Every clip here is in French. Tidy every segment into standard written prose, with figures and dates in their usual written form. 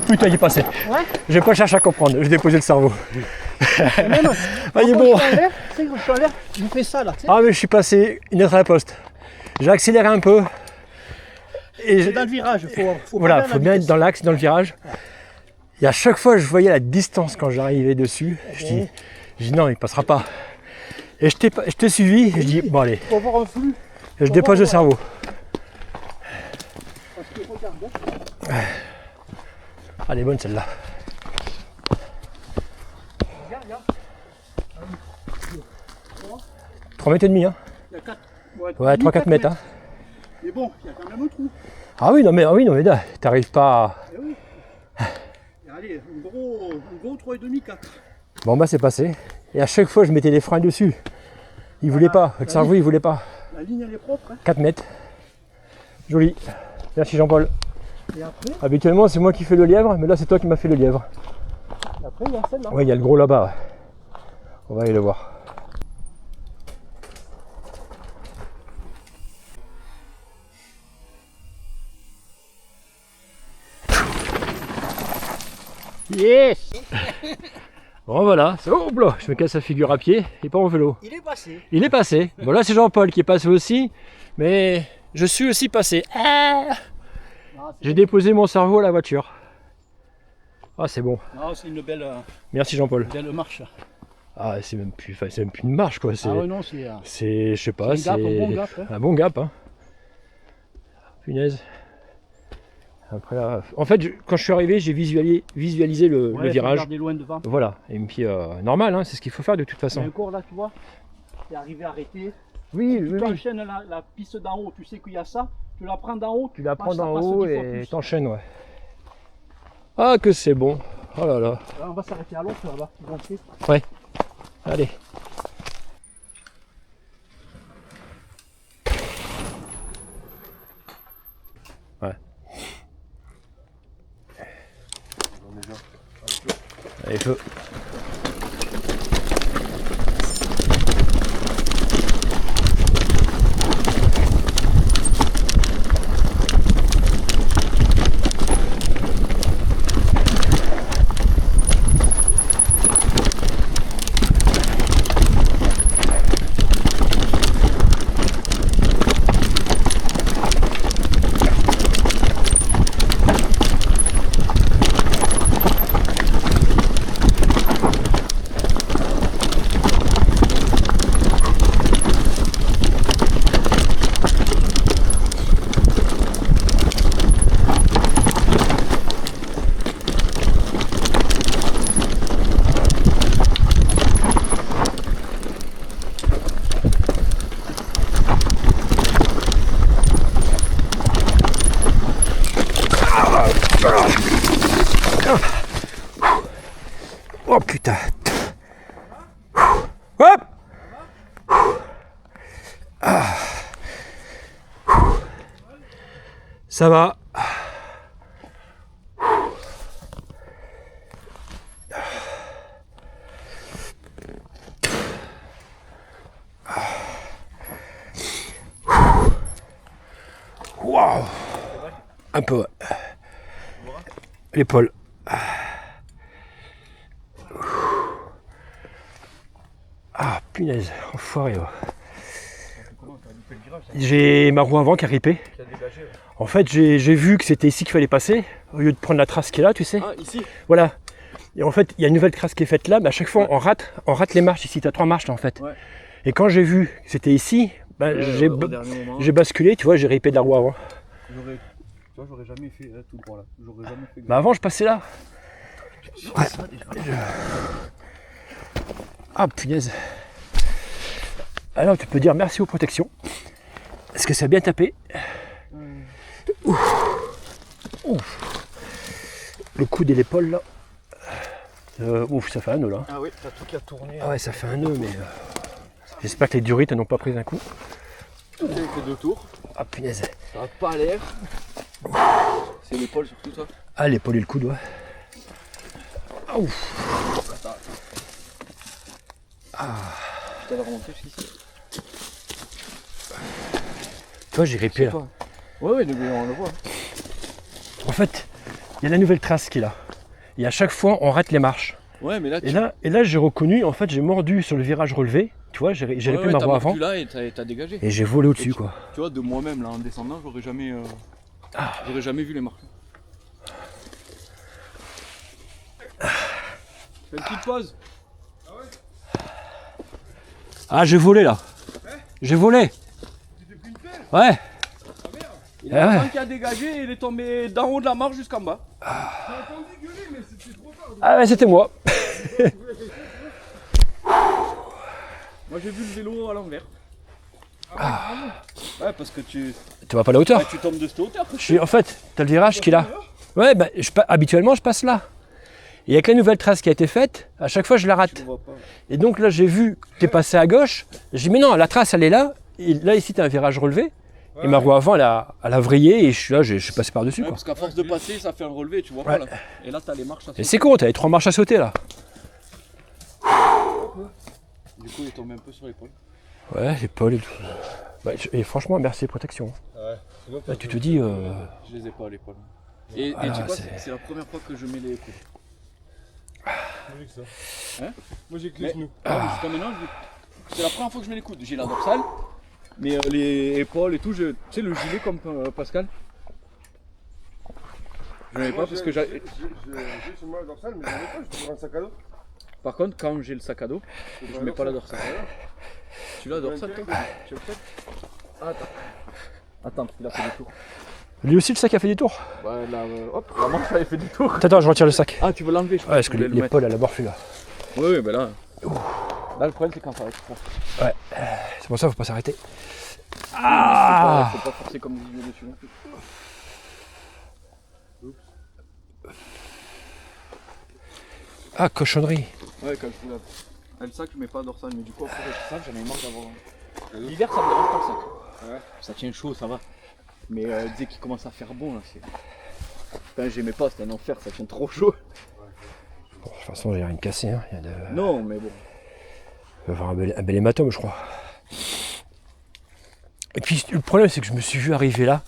putain, il est passé. Ouais. Je vais pas chercher à comprendre, j'ai déposé le cerveau. Même, Ah, il est quand bon. je suis en l'air, tu sais, quand je suis en l'air, je fais ça là, tu sais. Ah, mais je suis passé une lettre à la poste. J'ai accéléré un peu. Et C'est dans le virage, faut voilà, pas faut bien être dans l'axe, dans le virage. Et à chaque fois, je voyais la distance quand j'arrivais dessus. Je dis non, il passera pas. Et je t'ai suivi, et je dis bon allez, Faut avoir un flux. et je dépose le cerveau. Parce que regarde, Ah, elle est bonne celle-là. regarde. 3 mètres et demi, hein. Il y a 4. Ouais, 3-4 mètres, hein. Mais bon, il y a quand même un trou. Ah oui, non mais là, t'arrives pas à... Eh oui. Et allez, un gros 3,5, 4. Bon bah c'est passé. Et à chaque fois, je mettais les freins dessus. Il voulait pas, le cerveau, il voulait pas. La ligne, elle est propre. Hein. 4 mètres. Joli. Merci Jean-Paul. Et après, Habituellement, c'est moi qui fais le lièvre, mais là, c'est toi qui m'as fait le lièvre. il y a celle-là. Ouais, il y a le gros là-bas. Ouais. On va aller le voir. Yes. Bon voilà, oh là, je me casse la figure à pied et pas en vélo. Il est passé. Il est passé. Bon là c'est Jean-Paul qui est passé aussi, mais je suis aussi passé. J'ai déposé mon cerveau à la voiture. Ah c'est bon. Non, c'est une belle Merci Jean-Paul. marche. Ah c'est même plus une marche quoi. C'est, Ah ouais, non, c'est je sais pas, c'est un bon gap. Hein. un bon gap. Hein. Punaise. Après là, en fait, quand je suis arrivé, j'ai visualisé le virage. Regarder loin devant. Voilà, et puis normal, hein, c'est ce qu'il faut faire de toute Il y a façon. un corps là, tu vois. T'es arrivé à arrêter. Oui, Tu oui, oui. enchaînes la piste d'en haut. Tu sais qu'il y a ça. Tu la prends d'en haut. Tu la prends ça d'en passe haut 10 fois et plus. t'enchaînes, ouais. Ah que c'est bon. Oh là là. On va s'arrêter à l'autre là-bas. Ouais. Allez. Ouais. Allez, feu. Oh putain. Hop. Ah. Ça va. Waouh. Un peu. Ouais. L'épaule. Ah punaise, enfoiré. J'ai ma roue avant qui a ripé. En fait, j'ai vu que c'était ici qu'il fallait passer, au lieu de prendre la trace qui est là, tu sais. Ah, ici. Voilà. Et en fait, il y a une nouvelle trace qui est faite là, mais à chaque fois, on rate les marches ici. Tu as 3 marches là en fait. Ouais. Et quand j'ai vu que c'était ici, ben, j'ai basculé, tu vois, j'ai ripé de la roue avant. J'aurais jamais fait tout droit là. J'aurais jamais fait. Mais avant, je passais là. Ouais. Ah punaise. Alors tu peux dire merci aux protections. Est-ce que ça a bien tapé? Ouf. Ouf. Le coude et l'épaule là. Ouf, ça fait un nœud là. Ah oui, t'as tout qui a tourné. Ah ouais, ça fait un nœud, mais j'espère que les durites n'ont pas pris un coup. Avec les 2 tours. Ah punaise. Ça va pas à l'air. C'est l'épaule surtout ça. Ah, l'épaule et le coude, ouais. Ah, ouf. Ah. Je t'avais remonté jusqu'ici. Tu vois, j'ai ripé là. Ouais, on le voit. En fait, il y a la nouvelle trace qui est là. Et à chaque fois, on rate les marches. Ouais, mais là, Et là j'ai reconnu, en fait, j'ai mordu sur le virage relevé. Tu vois, j'ai repris ma voie avant. là et t'as dégagé. Et j'ai volé au-dessus, quoi. Tu vois, de moi-même, là, en descendant, j'aurais jamais vu les marques. Fais une petite pause. Ah, j'ai volé là. J'ai volé. Ouais. Il y a un qui a dégagé et il est tombé d'en haut de la marche jusqu'en bas. Ah ouais, c'était moi. Moi j'ai vu le vélo à l'envers. Ouais, parce que tu Tu vas pas à la hauteur. tu tombes de cette hauteur. En fait, t'as le virage qui est là. Ouais, bah, habituellement, je passe là. Et avec la nouvelle trace qui a été faite, à chaque fois, je la Tu rate. vois pas. Et donc là, j'ai vu que t'es passé à gauche. J'ai dit, mais non, la trace, elle est là. Et là, ici, t'as un virage relevé. Et ma roue avant, elle a vrillé. Et je suis là, je suis passé par-dessus. Ouais, Quoi. parce qu'à force de passer, ça fait un relevé, tu vois pas là. Et là, t'as les marches à Et sauter. c'est con, t'avais 3 marches à sauter là. Du coup, il est tombé un peu sur l'épaule. Ouais, l'épaule et tout. Bah, et franchement, merci protection. Là, tu te dis. Je les ai pas à l'épaule. Et Voilà, tu vois, c'est- c'est la première fois que je mets les coudes. Moi j'ai que Mais- les genoux. Ah, mais jusqu'à maintenant, c'est la première fois que je mets les coudes. J'ai la dorsale, mais les épaules et tout, tu sais, le gilet comme Pascal. Je n'en ai pas parce que j'ai. J'ai sur moi la dorsale, mais j'en ai pas, je prends un sac à dos. Par contre, quand j'ai le sac à dos, je mets pas la dorsale. Tu l'as la dorsale toi? Tu veux peut-être? Ah, attends, il a fait des tours. Lui aussi, le sac a fait des tours. Ouais, là, hop, la manche avait fait des tours. Attends, je retire le sac. Ah, tu veux l'enlever, je Ouais, parce que je voulais le mettre. l'épaule, elle a morflé là. Oui, ben là. Là, le problème, c'est quand ça va être froid. C'est pour ça qu'il faut pas s'arrêter. Ah! Faut pas forcer comme des idiots dessus non plus. Ah, cochonnerie. Ouais, quand je vous la. Le sac, je mets pas dorsale, mais du coup, après, le sac, j'en ai marre d'avoir. L'hiver, ça me dérange pas le sac. Ouais. Ça tient chaud, ça va. Mais dès qu'il commence à faire bon, là, c'est. Putain, j'aimais pas, c'était un enfer, ça tient trop chaud. Bon, de toute façon, j'ai rien cassé. Hein. Il Non, mais bon. va y avoir un bel hématome, je crois. Et puis, le problème, c'est que je me suis vu arriver là.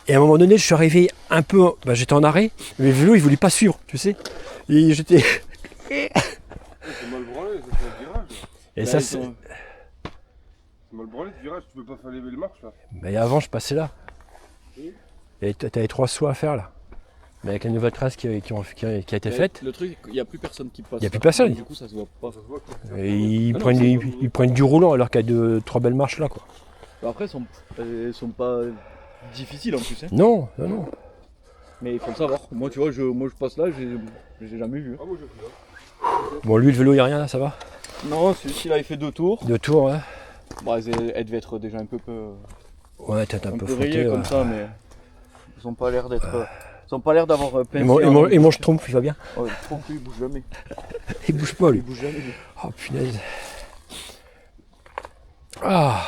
Et à un moment donné, je suis arrivé un peu. Bah, j'étais en arrêt, mais le vélo, il voulait pas suivre, tu sais. Et j'étais. C'est mal branlé, ça fait un virage. Et Là, ça, ils c'est. sont- C'est mal branlé ce virage, tu peux pas faire lever les marches là. Mais avant, je passais là. Et t'avais 3 sauts à faire là. Mais avec la nouvelle trace qui a été faite, Le truc, il n'y a plus personne qui passe. Il y a plus personne. Du coup, ça se voit pas. Ça se voit que et ils, Ah non, prennent, c'est- ils prennent du roulant alors qu'il y a 3 belles marches là, quoi. Après, elles sont pas difficiles en plus. Hein. Non, non, non. Mais il faut le savoir. Moi, tu vois, je passe là, j'ai jamais vu. Ah, moi j'ai pris là. Bon, lui, le vélo, il n'y a rien là, ça va. Non, celui-ci là, il fait 2 tours. 2 tours, ouais. Bon, elle devait être déjà un peu Ouais, t'es un peu rayées frotté. comme ça, mais ils ont pas l'air d'être. Ils ont pas l'air d'avoir Et mon schtroumpf, il va bien. Oh, trop plus, il bouge jamais. Il bouge pas, lui. Il bouge jamais. Oh, punaise. Ah.